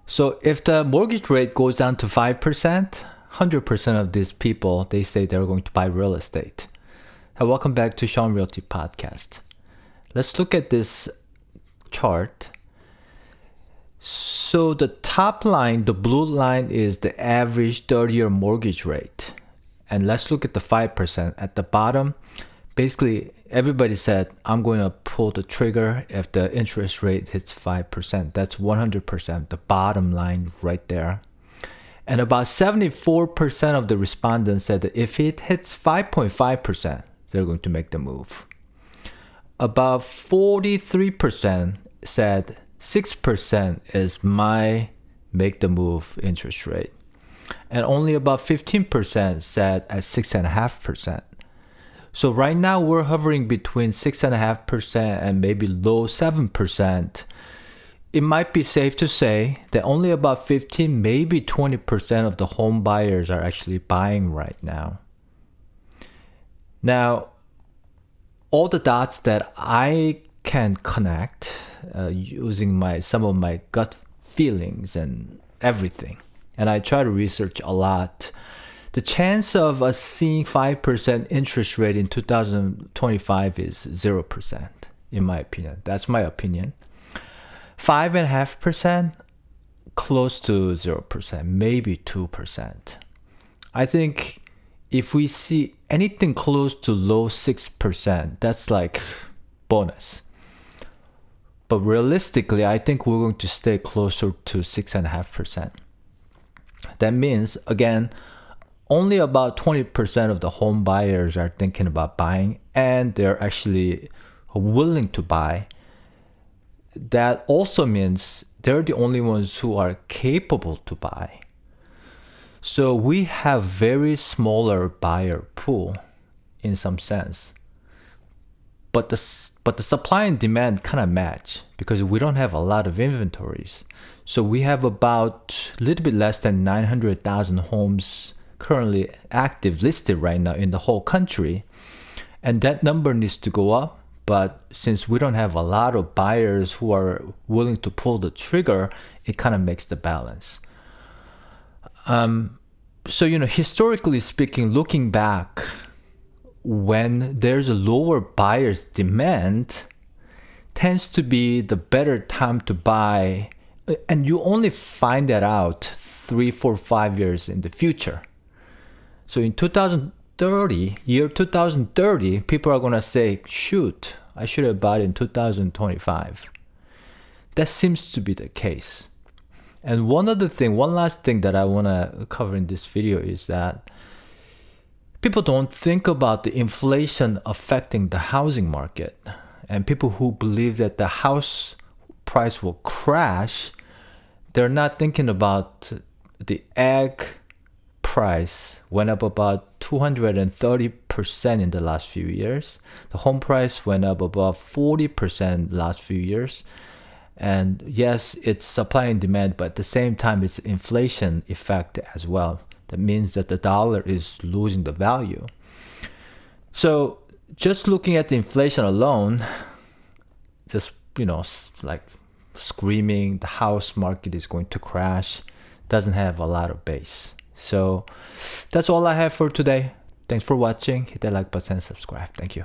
So if the mortgage rate goes down to 5%, 100% of these people, they say they're going to buy real estate. Welcome back to Shawn Realty podcast. Let's look at this chart. So the top line, the blue line, is the average 30-year mortgage rate. And let's look at the 5%. At the bottom, basically everybody said, I'm going to pull the trigger if the interest rate hits 5%. That's 100%, the bottom line right there. And about 74% of the respondents said that if it hits 5.5%, they're going to make the move. About 43% said 6% is my make the move interest rate. And only about 15% said at 6.5%. So right now we're hovering between 6.5% and maybe low 7%. It might be safe to say that only about 15, maybe 20% of the home buyers are actually buying right now. Now, all the dots that I can connect using some of my gut feelings and everything, and I try to research a lot, the chance of us seeing 5% interest rate in 2025 is 0%, in my opinion. That's my opinion. 5.5%, close to 0%, maybe 2%. I think if we see anything close to low 6%, that's like bonus. But realistically, I think we're going to stay closer to 6.5%. That means, again, only about 20% of the home buyers are thinking about buying, and they're actually willing to buy. That also means they're the only ones who are capable to buy. So we have very smaller buyer pool in some sense. But the supply and demand kind of match because we don't have a lot of inventories. So we have about a little bit less than 900,000 homes currently active listed right now in the whole country. And that number needs to go up. But since we don't have a lot of buyers who are willing to pull the trigger, it kind of makes the balance. So, historically speaking, looking back, when there's a lower buyer's demand, tends to be the better time to buy. And you only find that out 3, 4, 5 years in the future. So in 2030, people are going to say, shoot, I should have bought in 2025. That seems to be the case. And one last thing that I want to cover in this video is that people don't think about the inflation affecting the housing market. And people who believe that the house price will crash, they're not thinking about the egg price went up about 230% in the last few years. The home price went up about 40% last few years. And yes, it's supply and demand, but at the same time, it's inflation effect as well. That means that the dollar is losing the value. So just looking at the inflation alone, just, like screaming, the house market is going to crash, doesn't have a lot of base. So that's all I have for today. Thanks for watching. Hit that like button and subscribe. Thank you.